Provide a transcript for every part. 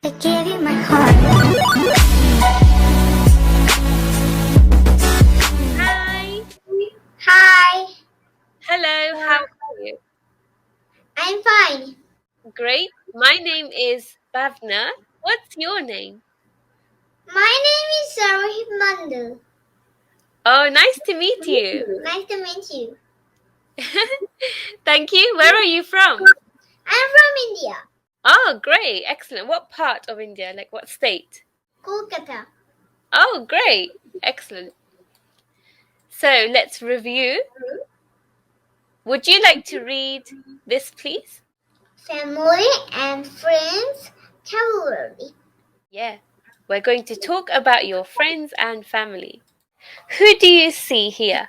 I gave you my heart. Hi. Hi, Hello. How are you? I'm fine. Great. My name is Bhavna. What's your name? My name is Aarohi Mandu. Oh, nice to meet you. Nice to meet you. Thank you. Where are you from? I'm from India, Oh, great. Excellent. What part of India? Like what state? Kolkata. Oh, great. Excellent. So let's review. Would you like to read this, please? Family and friends cavalry. Yeah. We're going to talk about your friends and family. Who do you see here?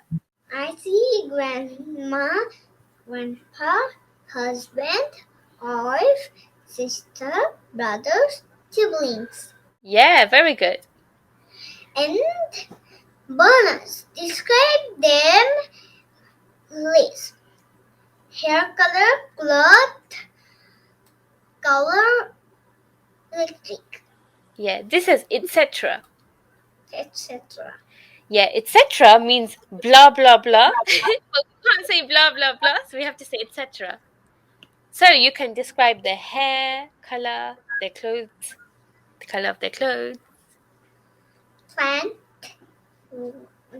I see grandma, grandpa, husband, wife, sister, brothers, siblings. Yeah, very good. And bonus. Describe them list. Hair color, color, electric, Yeah, this is etc. etc. Yeah, etc. means blah blah blah. But we can't say blah blah blah, so we have to say etc. So you can describe their hair, color, their clothes, the color of their clothes. Plant,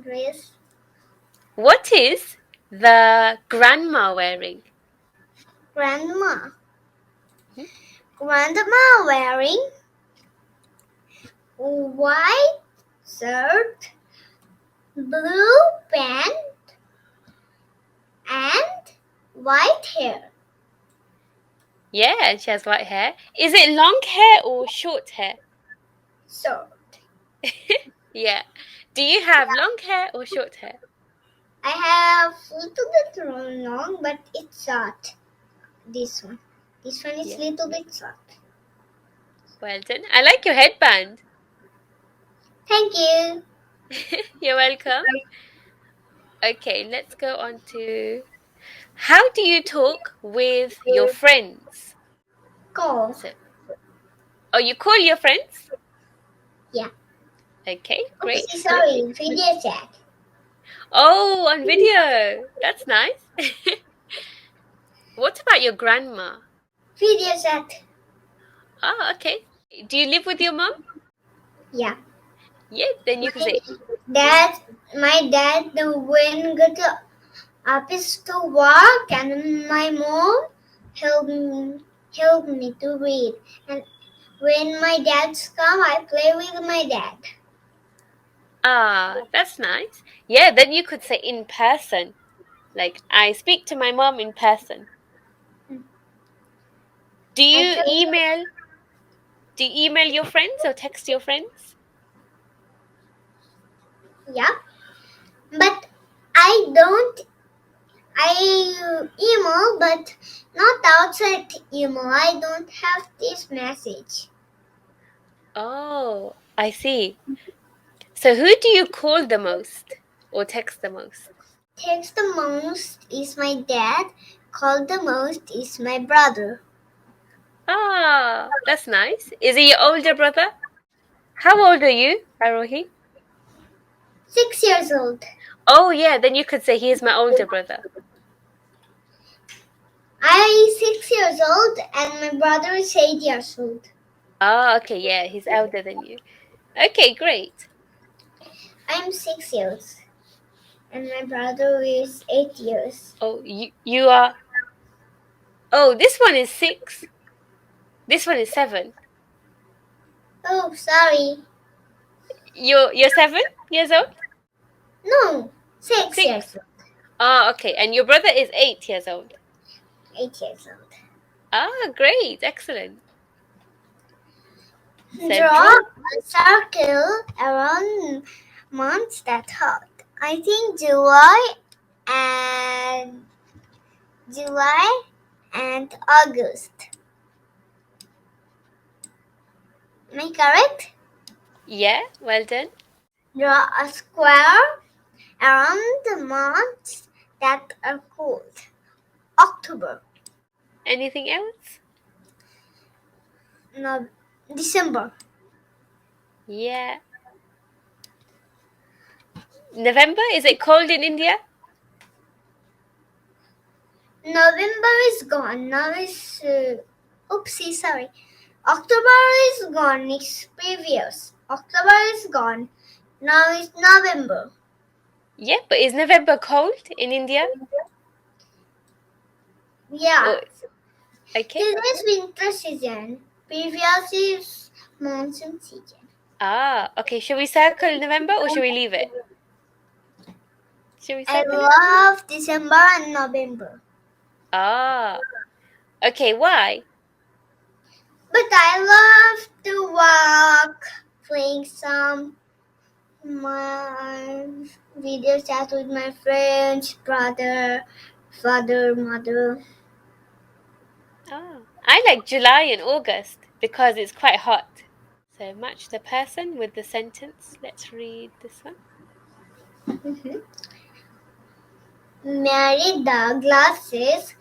dress, What is the grandma wearing? grandma. Hmm? Grandma wearing white shirt, blue pant, and white hair. Yeah, she has white hair. Is it long hair or short hair? Short. Yeah. Do you have long hair or short hair? I have little bit long, but it's short. This one. This one is Yeah. little bit short. Well done. I like your headband. Thank you. You're welcome. Okay, let's go on to how do you talk with your friends? Call. So, oh, you call your friends? Yeah. Okay, great. Oopsie, sorry. Video chat. Oh, on video. That's nice. What about your grandma? Video chat. Oh, okay. Do you live with your mom? Yeah. Yeah, then you can say, Dad, my dad when go to office to work, and my mom help me to read. And when my dad's come, I play with my dad. ah, that's nice. Yeah, then you could say in person. Like, I speak to my mom in person. Do you Actually, email? Do you email your friends or text your friends? yeah. But I don't. I email, but not outside email. I don't have this message. Oh, I see. So who do you call the most or text the most? Text the most is my dad. Call the most is my brother. Ah, that's nice. Is he your older brother? How old are you, Aarohi? 6 years old. Oh, yeah, then you could say he is my older brother. I'm 6 years old and my brother is 8 years old. Ah, okay, yeah, he's older than you. Okay, great. I'm 6 years and my brother is 8 years. Oh, you are. Oh, this one is 6. This one is 7. Oh, sorry. You're 7 years old? No, six 6. years old. Ah, okay, and your brother is 8 years old. 8 years old. Ah, great, excellent. So Draw a circle around months that hurt. I think July and August. Am I correct? Yeah, well done. Draw a square around the months that are cold. October, Anything else? December. Yeah. November, is it cold in India? November is gone. Now is oopsie, sorry. October is gone. It's previous. October is gone. Now it's November. Yeah, but is November cold in India? Yeah. Oh, okay. This is winter season. Previous is monsoon season. Ah, okay. Should we circle November or should we leave it? Should we I circle it? love December and November. Ah, okay. Why? But I love to walk, playing some my video chat with my friends, brother, father, mother. Ah, I like July and August because it's quite hot. So match the person with the sentence. Let's read this one. Mhm. Mary the glasses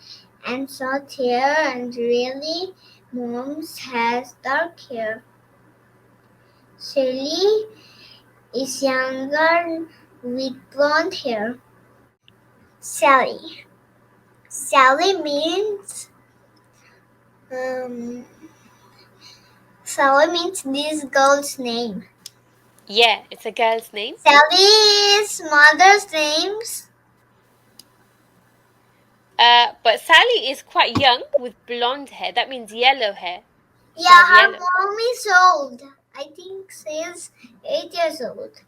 and short hair and really mom's has dark hair. Shelly is younger with blonde hair. Sally. Sally means um, Sally means this girl's name. Yeah, it's a girl's name. Sally's mother's name's But Sally is quite young with blonde hair. That means yellow hair. She yeah, has her yellow. mom is old. I think she's 8 years old.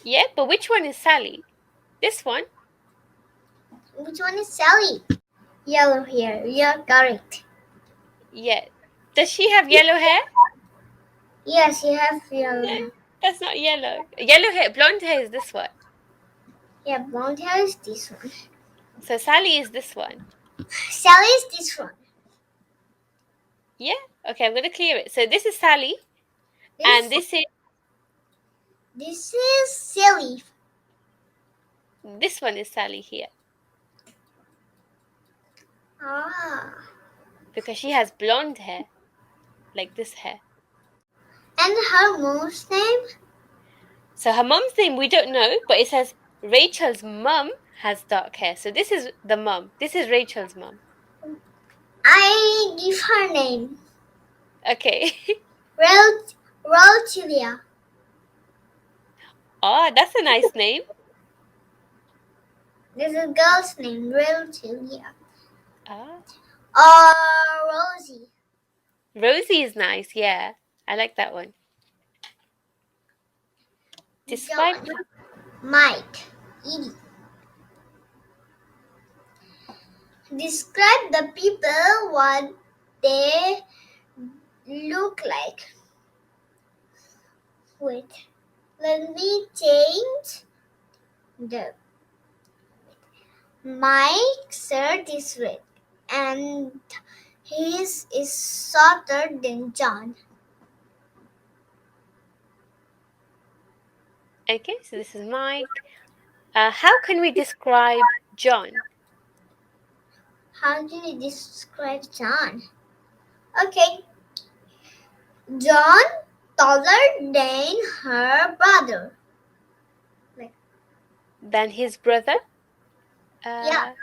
Yeah, but which one is Sally? This one? Which one is Sally? Yellow hair. You're correct. Yeah. Does she have yellow hair? Yes, she has yellow No, hair. that's not yellow. Yellow hair, blonde hair is this one. Yeah, blonde hair is this one. So Sally is this one. Sally is this one. Yeah? Okay, I'm going to clear it. So this is Sally, and This this is Sally. one is Sally here Ah. because she has blonde hair, like this hair. And her mom's name? So her mom's name we don't know, but it says Rachel's mum has dark hair. So this is the mum. This is Rachel's mum. I give her name. Okay. Rochilia. Oh, that's a nice name. This is a girl's name, Rochilia. Ah. Rosie. Rosie is nice, yeah. I like that one. Describe John. Mike. Edie. Describe the people, what they look like. Wait, let me change the. Mike's shirt is red and his is shorter than John. Okay, so this is Mike. How can we describe John? How do you describe John? Okay, John taller than her brother. Than his brother? Yeah,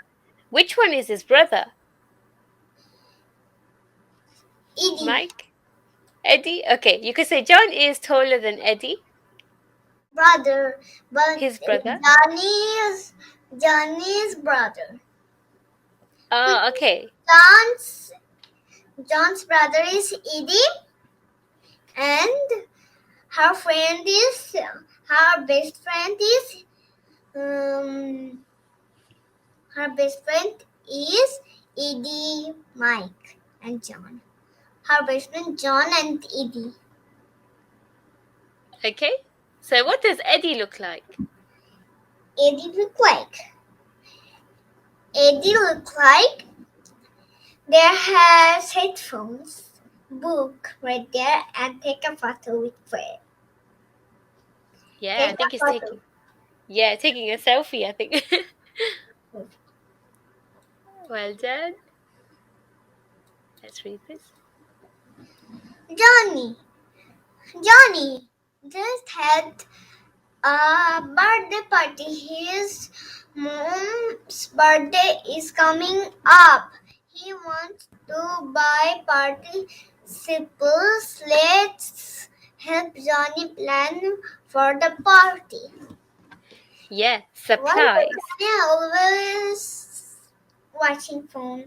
Which one is his brother? Edie. Mike? Eddie? Okay, you could say John is taller than Eddie, Brother, but his brother. Johnny's brother. Okay. John's John's brother is Edie, and her friend is her best friend is her best friend is Edie, Mike, and John. Her best friend John and Edie. Okay. So what does Eddie look like? Eddie look like. Eddie look like there has headphones, book right there, and take a photo with Fred. Yeah, Take I think a he's photo. taking a selfie, I think. Well done. Let's read this. Johnny. Johnny just had a birthday party. His mom's birthday is coming up. He wants to buy participles. Let's help Johnny plan for the party. Yeah, Why is supplies. Johnny always watching phone?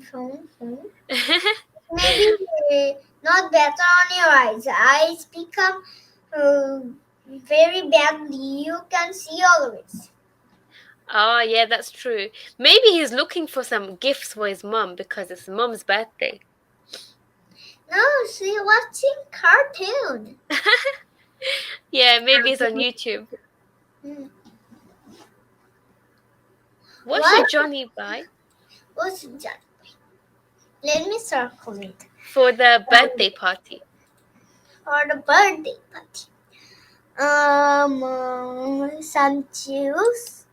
Maybe not better on your eyes. Eyes become very badly. You can see always. Oh, yeah, that's true. Maybe he's looking for some gifts for his mom because it's mom's birthday. No, she's watching cartoon. Yeah, maybe it's on YouTube. Hmm. What What should Johnny buy was that? Let me circle it. for the birthday party? For the birthday party. Some juice.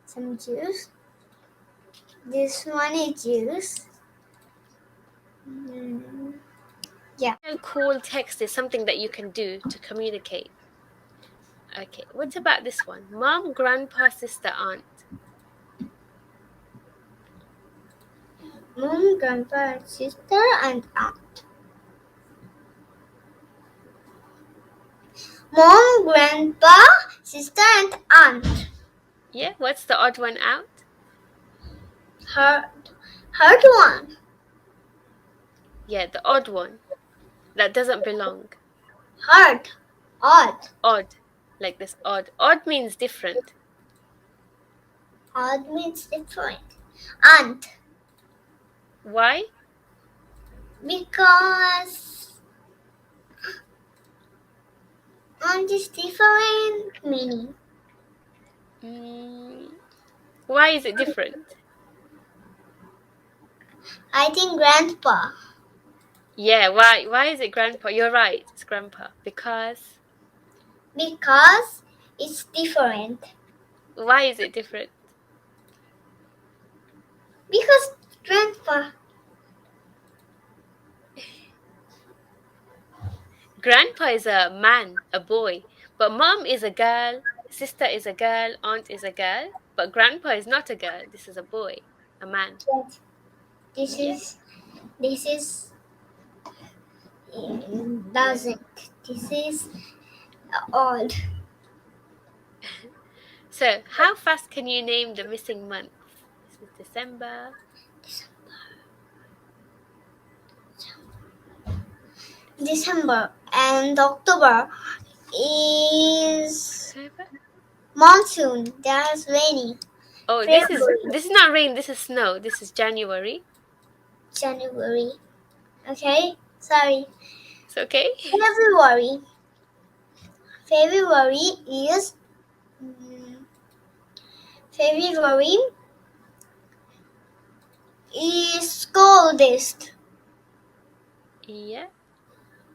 Some juice. This one is juice. Yeah. Cool text is something that you can do to communicate. Okay, what about this one? Mom, grandpa, sister, aunt. Mom, grandpa, sister, and aunt. Mom, grandpa, sister, and aunt. Yeah, what's the odd one out? Hard one. Yeah, the odd one that doesn't belong. Hard. Odd. Odd, like this odd. Odd means different. Odd means different. Aunt. Why? Because aunt is different meaning. Why is it different? I think grandpa. Yeah, why is it grandpa? You're right, it's grandpa. Because Because it's different. why is it different? Because grandpa. Grandpa is a man, a boy, but mom is a girl, sister is a girl, aunt is a girl, but grandpa is not a girl. This is a boy, a man. Yes. This Yeah. is doesn't. This is odd. So, how fast can you name the missing months? This is December. December and October is October? monsoon. There's raining. Oh, February, this is not rain, this is snow. This is January. January. Okay, sorry. It's okay? February. February is February is coldest. Yeah.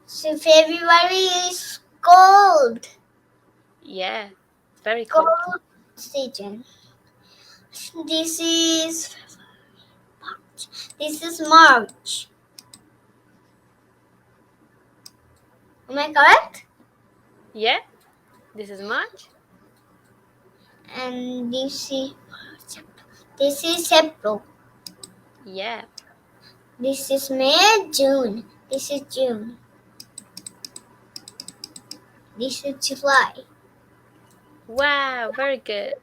So February is cold. Yeah. It's very cold. Cold season. This is March. This is March. Am I correct? Yeah. This is March. And this is April. Yeah. This is May, June. This is June. This is July. Wow, very good.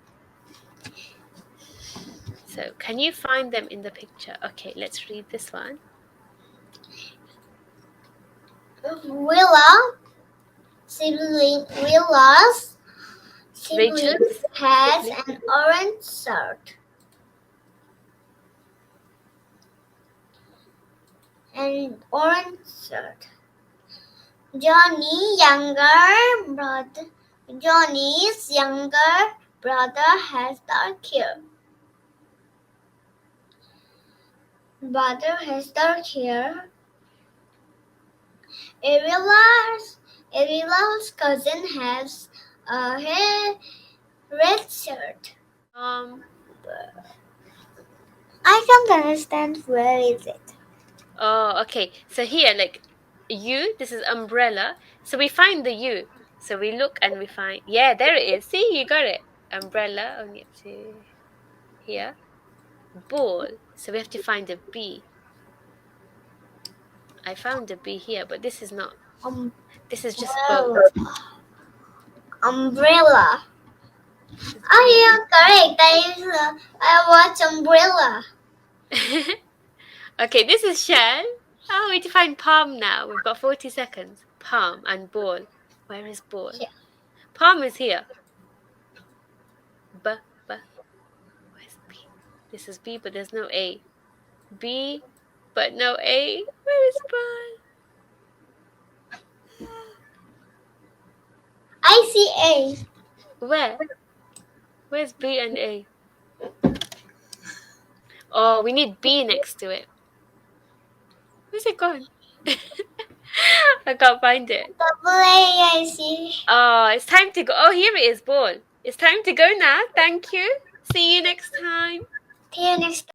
So, can you find them in the picture? Okay, let's read this one. Willa's sibling Rachel's has sibling. an orange shirt. And orange shirt. Johnny's younger brother has dark hair. Ariela's cousin has a red shirt. I can't understand where is it. Oh, okay. So here, like U, this is umbrella. So we find the U. So we look and we find, yeah, there it is. See, you got it. Umbrella, only up to here. Ball. So we have to find a B. I found a B here, but this is not. This is just boat. Umbrella. Umbrella. This is Oh B. yeah, correct. I watch umbrella. Okay, this is shell. Oh, we need to find palm now. We've got 40 seconds. Palm and ball. Where is ball? Yeah. Palm is here. B, B. Where's B? This is B, but there's no A. B, but no A. Where is ball? I see A. Where? Where's B and A? Oh, we need B next to it. Where's it gone? I can't find it. Double A, I see. Oh, it's time to go. Oh, here it is, ball. It's time to go now. Thank you. See you next time. See you next